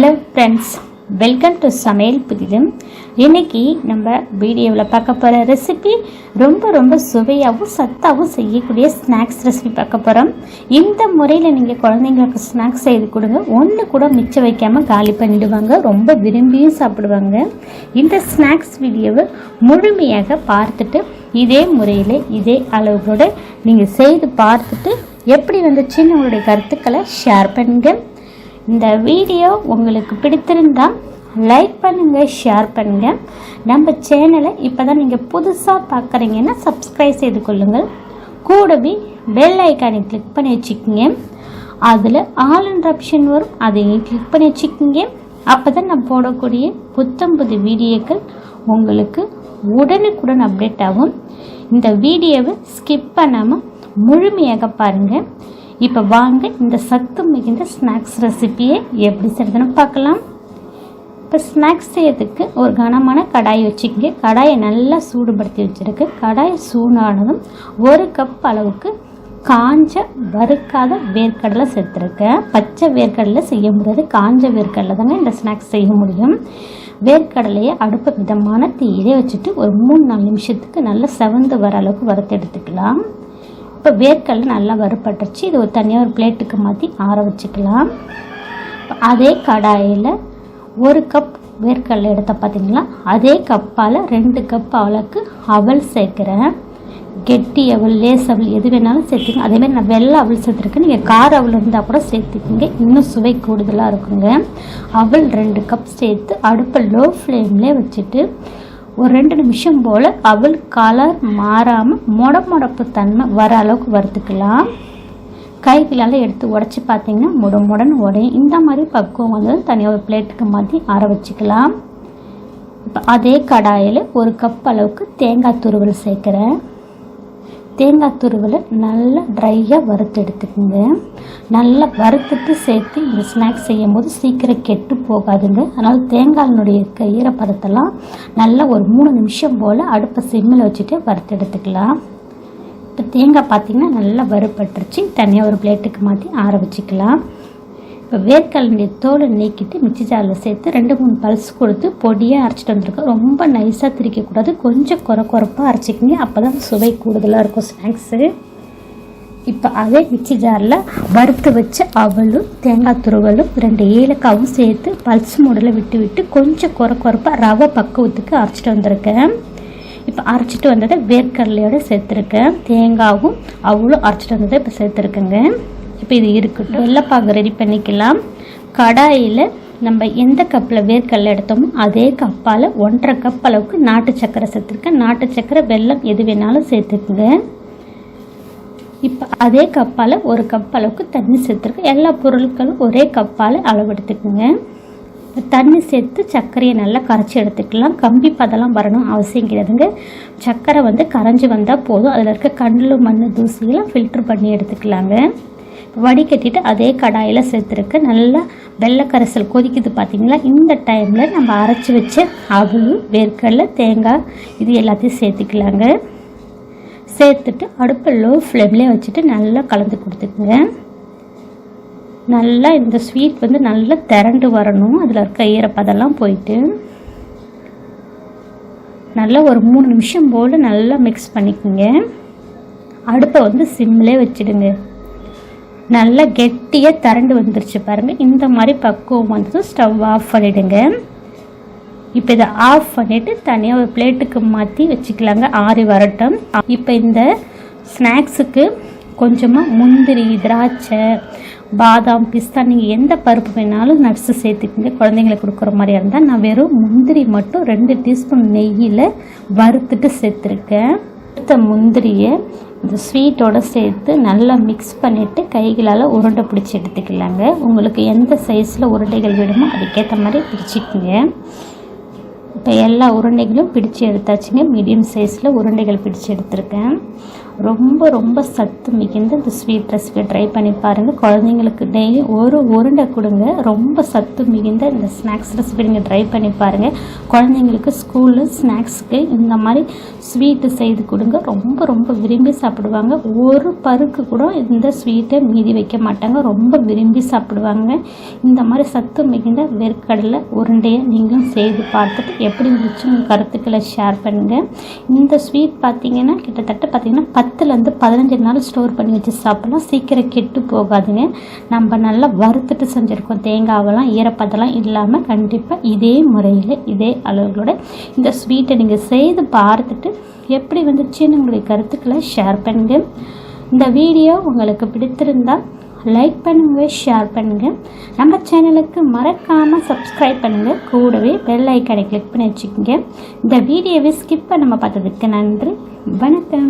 Hello friends, welcome to சமையல் புதிதும். இன்றைக்கி நம்ம வீடியோவில் பார்க்க போகிற ரெசிபி ரொம்ப சுவையாகவும் சத்தாகவும் செய்யக்கூடிய ஸ்நாக்ஸ் ரெசிபி பார்க்க போகிறோம். இந்த முறையில் நீங்கள் குழந்தைங்களுக்கு ஸ்நாக்ஸ் செய்து கொடுங்க, ஒன்று கூட மிச்சம் வைக்காமல் காலி பண்ணிவிடுவாங்க, ரொம்ப விரும்பியும் சாப்பிடுவாங்க. இந்த ஸ்நாக்ஸ் வீடியோவை முழுமையாக பார்த்துட்டு இதே முறையில் இதே அளவுகளோடு நீங்கள் செய்து பார்த்துட்டு எப்படி வந்துச்சுன்னு உங்களுடைய கருத்துக்களை ஷேர் பண்ணுங்கள். இந்த வீடியோ உங்களுக்கு பிடித்திருந்தால் லைக் பண்ணுங்கள், ஷேர் பண்ணுங்கள். நம்ம சேனலை இப்போ தான் நீங்கள் புதுசாக பார்க்குறீங்கன்னா சப்ஸ்கிரைப் செய்து கொள்ளுங்கள். கூடவே பெல் ஐக்கானை கிளிக் பண்ணி வச்சுக்கிங்க, அதில் ஆல் என்ற ஆப்ஷன் வரும், அதையும் கிளிக் பண்ணி வச்சுக்கிங்க. அப்போ தான் நான் போடக்கூடிய புது வீடியோக்கள் உங்களுக்கு உடனுக்குடன் அப்டேட் ஆகும். இந்த வீடியோவை ஸ்கிப் பண்ணாமல் முழுமையாக பாருங்கள். இப்போ வாங்க இந்த சத்து மிகுந்த ஸ்நாக்ஸ் ரெசிபியை எப்படி செய்யறதுன்னு பார்க்கலாம். இப்போ ஸ்நாக்ஸ் செய்யறதுக்கு ஒரு கனமான கடாய் வச்சுக்கங்க. கடாயை நல்லா சூடுபடுத்தி வச்சுருக்கு. கடாய் சூடானதும் 1 கப் அளவுக்கு காஞ்ச வறுக்காத வேர்க்கடலை சேர்த்துருக்கேன். பச்சை வேர்க்கடலை செய்ய முடியாது, காஞ்ச வேர்க்கடலை தாங்க இந்த ஸ்நாக்ஸ் செய்ய முடியும். வேர்க்கடலையை அடுப்பை மிதமான தீயிலே வச்சுட்டு ஒரு 3-4 நிமிஷத்துக்கு நல்லா செவந்து வர அளவுக்கு வறுத்து எடுத்துக்கலாம். இப்போ வேர்க்கடலை நல்லா வறுப்பட்டுருச்சு. இது ஒரு தனியாக ஒரு பிளேட்டுக்கு மாற்றி ஆற வச்சுக்கலாம். அதே கடாயில் 1 கப் வேர்க்கடலை எடுத்த பார்த்தீங்களா, அதே கப்பால் 2 கப் அளவுக்கு அவல் சேர்க்குறேன். கெட்டி அவல், லேஸ் அவல் எது வேணாலும் சேர்த்துக்கங்க. அதேமாதிரி நான் வெள்ளை அவல் சேர்த்துருக்கேன். நீங்கள் கார அவல் இருந்தால் கூட சேர்த்துக்கிங்க, இன்னும் சுவை கூடுதலாக இருக்குங்க. அவல் 2 கப் சேர்த்து அடுப்பை லோ ஃப்ளேம்லேயே வச்சுட்டு ஒரு 2 நிமிஷம் போல் அவல் கலர் மாறாமல் மொடப்பு தன்மை வர அளவுக்கு வறுத்துக்கலாம். கைகளால் எடுத்து உடச்சி பார்த்தீங்கன்னா முடன்னு உடையும். இந்த மாதிரி பக்குவம் வந்து தனியாக ஒரு பிளேட்டுக்கு மாற்றி ஆற வச்சுக்கலாம். இப்போ அதே கடாயில் 1 கப் அளவுக்கு தேங்காய் துருவல் சேர்க்குறேன். தேங்காய் துருவலை நல்லா ட்ரையாக வறுத்து எடுத்துக்கோங்க. நல்லா வறுத்துட்டு சேர்த்து இந்த ஸ்நாக்ஸ் செய்யும் போது சீக்கிரம் கெட்டு போகாதுங்க. அதனால் தேங்காயினுடைய ஈரப்பதத்தெல்லாம் நல்லா ஒரு 3 நிமிஷம் போல் அடுப்பை சிம்மில் வச்சுட்டு வறுத்து எடுத்துக்கலாம். இப்போ தேங்காய் பார்த்திங்கன்னா நல்லா வறுப்பட்டுருச்சு. தனியாக ஒரு பிளேட்டுக்கு மாற்றி ஆற வச்சுக்கலாம். இப்போ வேர்க்கடலையுடைய தோலை நீக்கிட்டு மிக்ஸி ஜாரில் சேர்த்து 2-3 பல்ஸ் கொடுத்து பொடியாக அரைச்சிட்டு வந்திருக்கோம். ரொம்ப நைஸாக திரிக்கக்கூடாது, கொஞ்சம் குறைப்பாக அரைச்சிக்கிங்க, அப்போ தான் சுவை கூடுதலாக இருக்கும் ஸ்நாக்ஸு. இப்போ அதே மிக்ஸி ஜாரில் வறுத்து வச்ச அவலும் தேங்காய் துருவலும் 2 ஏலக்காவும் சேர்த்து பல்ஸ் மூடில் விட்டு கொஞ்சம் குறைப்பாக ரவை பக்குவத்துக்கு அரைச்சிட்டு வந்திருக்கேன். இப்போ அரைச்சிட்டு வந்ததை வேர்க்கடலையோடு சேர்த்துருக்கேன். தேங்காவும் அவளும் அரைச்சிட்டு வந்ததை இப்போ சேர்த்துருக்கேங்க. இப்போ இது இருக்கட்டும். வெள்ளைப்பாகு ரெடி பண்ணிக்கலாம். கடாயில் நம்ம எந்த கப்பில் வேர்க்கடலை எடுத்தோமோ அதே கப்பால் 1.5 கப் அளவுக்கு நாட்டு சக்கரை சேர்த்துருக்கேன். நாட்டு சக்கரை, வெல்லம் எது வேணாலும் சேர்த்துக்குங்க. இப்போ அதே கப்பால் 1 கப் அளவுக்கு தண்ணி சேர்த்துருக்கேன். எல்லா பொருட்களும் ஒரே கப்பால் அளவு எடுத்துக்குங்க. தண்ணி சேர்த்து சர்க்கரையை நல்லா கரைச்சி எடுத்துக்கலாம். கம்பி பதெல்லாம் வரணும் அவசியம் கிடையாதுங்க. சர்க்கரை வந்து கரைஞ்சி வந்தால் போதும். அதில் இருக்க கல், மண், தூசியெல்லாம் ஃபில்ட்ரு பண்ணி எடுத்துக்கலாங்க. வடிகட்டிட்டு அதே கடாயில் சேர்த்துருக்கு. நல்லா வெள்ளை கரைசல் கொதிக்குது பார்த்தீங்களா. இந்த டைமில் நம்ம அரைச்சி வச்ச அவல், வேர்க்கடலை, தேங்காய் இது எல்லாத்தையும் சேர்த்துக்கலாங்க. சேர்த்துட்டு அடுப்பை லோ ஃப்ளேம்லேயே வச்சுட்டு நல்லா கலந்து கொடுத்துக்குங்க. நல்லா இந்த ஸ்வீட் வந்து நல்லா திரண்டு வரணும். அதில் இருக்க ஈரப்பதெல்லாம் போயிட்டு நல்லா ஒரு 3 நிமிஷம் போல் நல்லா மிக்ஸ் பண்ணிக்கோங்க. அடுப்பை வந்து சிம்மிலே வச்சுடுங்க. நல்லா கெட்டியாக திரண்டு வந்துருச்சு பாருங்கள். இந்த மாதிரி பக்குவம் வந்து ஸ்டவ் ஆஃப் பண்ணிவிடுங்க. இப்போ இதை ஆஃப் பண்ணிவிட்டு தனியாக ஒரு பிளேட்டுக்கு மாற்றி வச்சுக்கலாங்க, ஆறி வரட்டும். இப்போ இந்த ஸ்நாக்ஸுக்கு கொஞ்சமாக முந்திரி, திராட்சை, பாதாம், பிஸ்தா நீங்கள் எந்த பருப்பு வேணாலும் நட்ஸு சேர்த்துக்கிங்க. குழந்தைங்களுக்கு கொடுக்குற மாதிரியா இருந்தால் நான் வெறும் முந்திரி மட்டும் 2 டீஸ்பூன் நெய்யில் வறுத்துட்டு சேர்த்துருக்கேன். முந்திரியை இந்த ஸ்வீட்டோடு சேர்த்து நல்லா மிக்ஸ் பண்ணிவிட்டு கைகளால் உருண்டை பிடிச்சி எடுத்துக்கலாங்க. உங்களுக்கு எந்த சைஸில் உருண்டைகள் வேணுமோ அதுக்கேற்ற மாதிரி பிடிச்சிக்கோங்க. இப்போ எல்லா உருண்டைகளும் பிடிச்சி எடுத்தாச்சுங்க. மீடியம் சைஸில் உருண்டைகள் பிடிச்சி எடுத்துருக்கேன். ரொம்ப ரொம்ப சத்து மிகுந்த இந்த ஸ்வீட் ரெசிபி ட்ரை பண்ணி பாருங்கள். குழந்தைங்களுக்கு டெய்லி ஒரு உருண்டை கொடுங்க. ரொம்ப சத்து மிகுந்த இந்த ஸ்நாக்ஸ் ரெசிபி நீங்கள் ட்ரை பண்ணி பாருங்கள். குழந்தைங்களுக்கு ஸ்கூலில் ஸ்நாக்ஸுக்கு இந்த மாதிரி ஸ்வீட்டு செய்து கொடுங்க. ரொம்ப ரொம்ப விரும்பி சாப்பிடுவாங்க. ஒரு பருக்கு கூட இந்த ஸ்வீட்டை மீதி வைக்க மாட்டாங்க. ரொம்ப விரும்பி சாப்பிடுவாங்க. இந்த மாதிரி சத்து மிகுந்த வேர்க்கடலை உருண்டையை நீங்களும் செய்து பார்த்துட்டு எப்படி இருந்துச்சு உங்கள் கருத்துக்களை ஷேர் பண்ணுங்கள். இந்த ஸ்வீட் பார்த்தீங்கன்னா கிட்டத்தட்ட பார்த்தீங்கன்னா 10லேருந்து 15 நாள் ஸ்டோர் பண்ணி வச்சு சாப்பிடலாம். சீக்கிரம் கெட்டு போகாதுங்க. நம்ம நல்லா வறுத்துட்டு செஞ்சுருக்கோம். தேங்காவெல்லாம் ஈரப்பதெல்லாம் இல்லாமல் கண்டிப்பாக இதே முறையில் இதே அளவுகளோட இந்த ஸ்வீட்டை நீங்கள் செய்து பார்த்துட்டு எப்படி வந்துச்சுன்னு உங்களுடைய கருத்துக்களை ஷேர் பண்ணுங்கள். இந்த வீடியோ உங்களுக்கு பிடித்திருந்தால் லைக் பண்ணுங்கள், ஷேர் பண்ணுங்கள். நம்ம சேனலுக்கு மறக்காமல் சப்ஸ்கிரைப் பண்ணுங்கள். கூடவே பெல் ஐக்கானை கிளிக் பண்ணி வச்சுக்கோங்க. இந்த வீடியோவை ஸ்கிப் பண்ணாமல் பார்த்ததுக்கு நன்றி. வணக்கம்.